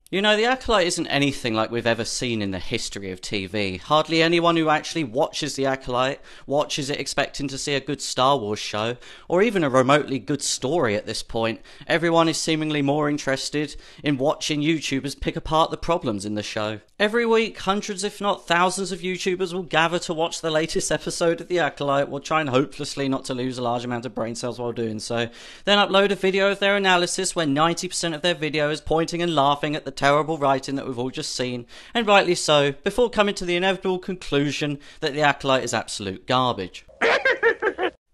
You know, The Acolyte isn't anything like we've ever seen in the history of TV. Hardly anyone who actually watches The Acolyte watches it expecting to see a good Star Wars show, or even a remotely good story at this point. Everyone is seemingly more interested in watching YouTubers pick apart the problems in the show. Every week, hundreds if not thousands of YouTubers will gather to watch the latest episode of The Acolyte, while trying hopelessly not to lose a large amount of brain cells while doing so. Then upload a video of their analysis where 90% of their video is pointing and laughing at the terrible writing that we've all just seen, and rightly so, before coming to the inevitable conclusion that The Acolyte is absolute garbage.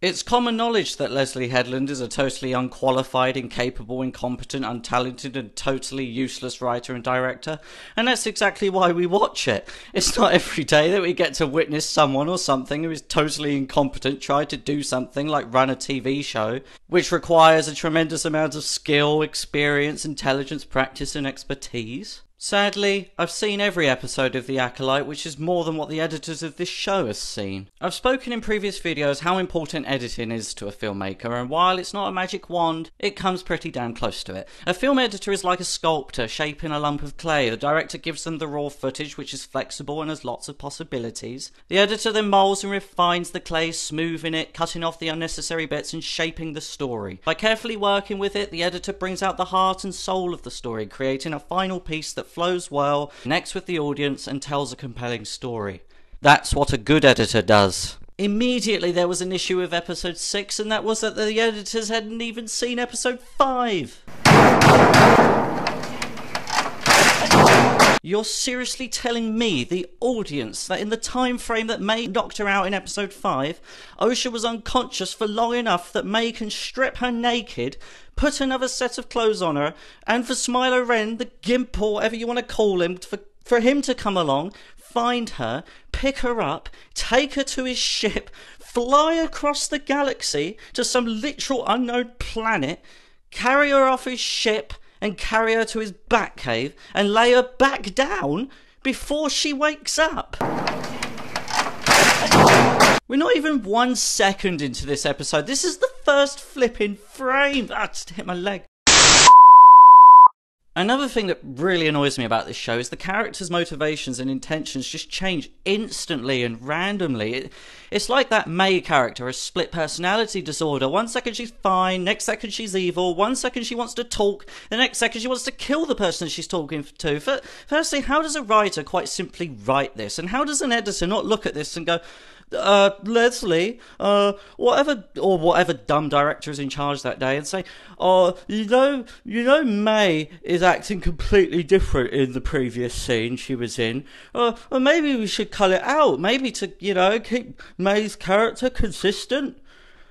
It's common knowledge that Leslie Headland is a totally unqualified, incapable, incompetent, untalented and totally useless writer and director, and that's exactly why we watch it. It's not every day that we get to witness someone or something who is totally incompetent try to do something like run a TV show, which requires a tremendous amount of skill, experience, intelligence, practice and expertise. Sadly, I've seen every episode of The Acolyte, which is more than what the editors of this show has seen. I've spoken in previous videos how important editing is to a filmmaker, and while it's not a magic wand, it comes pretty damn close to it. A film editor is like a sculptor shaping a lump of clay. The director gives them the raw footage, which is flexible and has lots of possibilities. The editor then molds and refines the clay, smoothing it, cutting off the unnecessary bits and shaping the story. By carefully working with it, the editor brings out the heart and soul of the story, creating a final piece that flows well, connects with the audience and tells a compelling story. That's what a good editor does. Immediately there was an issue with episode 6, and that was that the editors hadn't even seen episode 5. You're seriously telling me, the audience, that in the time frame that May knocked her out in episode 5, Osha was unconscious for long enough that May can strip her naked, put another set of clothes on her, and for Smiler Wren, the gimp or whatever you want to call him, for him to come along, find her, pick her up, take her to his ship, fly across the galaxy to some literal unknown planet, carry her off his ship, and carry her to his Batcave and lay her back down before she wakes up. We're not even 1 second into this episode. This is the first flipping frame. I just hit my leg. Another thing that really annoys me about this show is the characters' motivations and intentions just change instantly and randomly. It's like that May character has split personality disorder. 1 second she's fine, next second she's evil, 1 second she wants to talk, the next second she wants to kill the person she's talking to. Firstly, how does a writer quite simply write this? And how does an editor not look at this and go, Leslie, whatever dumb director is in charge that day, and say, you know May is acting completely different in the previous scene she was in. Or maybe we should cut it out, maybe to, keep May's character consistent.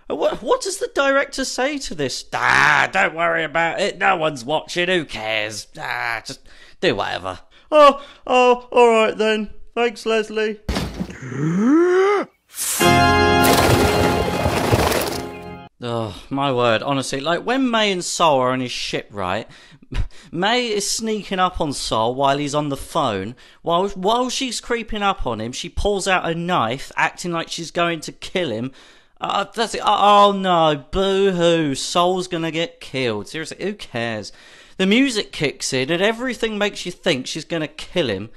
What does the director say to this? Don't worry about it, no one's watching, who cares? Just do whatever. Alright then. Thanks, Leslie. Oh, my word, honestly, like when May and Sol are on his ship, right? May is sneaking up on Sol while he's on the phone. While she's creeping up on him, she pulls out a knife, acting like she's going to kill him. That's it. Oh no, boo-hoo, Sol's gonna get killed. Seriously, who cares? The music kicks in and everything makes you think she's gonna kill him.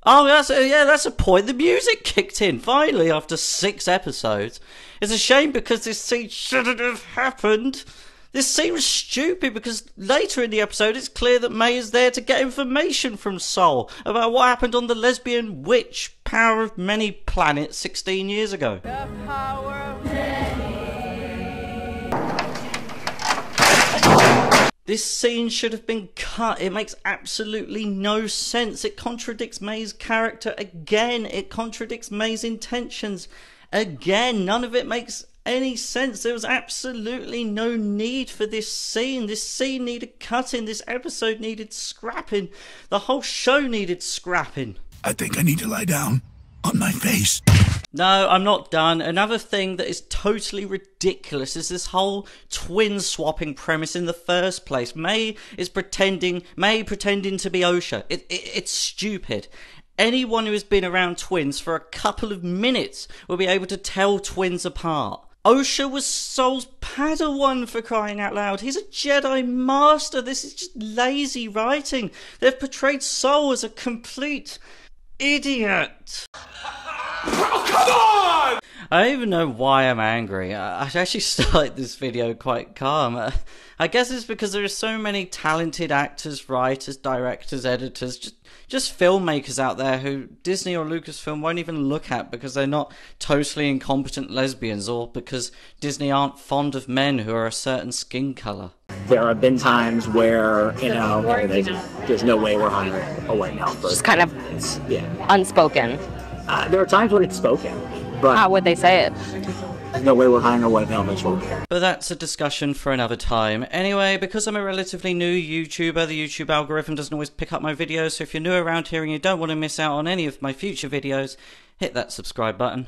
Oh, that's a point. The music kicked in, finally, after 6 episodes. It's a shame because this scene shouldn't have happened. This scene was stupid because later in the episode it's clear that May is there to get information from Sol about what happened on the lesbian witch Power of Many planet 16 years ago. The power of many. This scene should have been cut. It makes absolutely no sense. It contradicts May's character again. It contradicts May's intentions again. None of it makes any sense. There was absolutely no need for this scene. This scene needed cutting. This episode needed scrapping. The whole show needed scrapping. I think I need to lie down on my face. No, I'm not done. Another thing that is totally ridiculous is this whole twin swapping premise in the first place. May pretending to be Osha. It's stupid. Anyone who has been around twins for a couple of minutes will be able to tell twins apart. Osha was Sol's Padawan, for crying out loud. He's a Jedi Master. This is just lazy writing. They've portrayed Sol as a complete idiot. Oh, come on! I don't even know why I'm angry. I actually started this video quite calm. I guess it's because there are so many talented actors, writers, directors, editors, just filmmakers out there who Disney or Lucasfilm won't even look at because they're not totally incompetent lesbians, or because Disney aren't fond of men who are a certain skin colour. There have been times where, you know, there's no way we're hiring a white male person. Just kind of unspoken. There are times when it's spoken, but how would they say it? there's no way we're hiring a white male person. But that's a discussion for another time. Anyway, because I'm a relatively new YouTuber, the YouTube algorithm doesn't always pick up my videos, so if you're new around here and you don't want to miss out on any of my future videos, hit that subscribe button.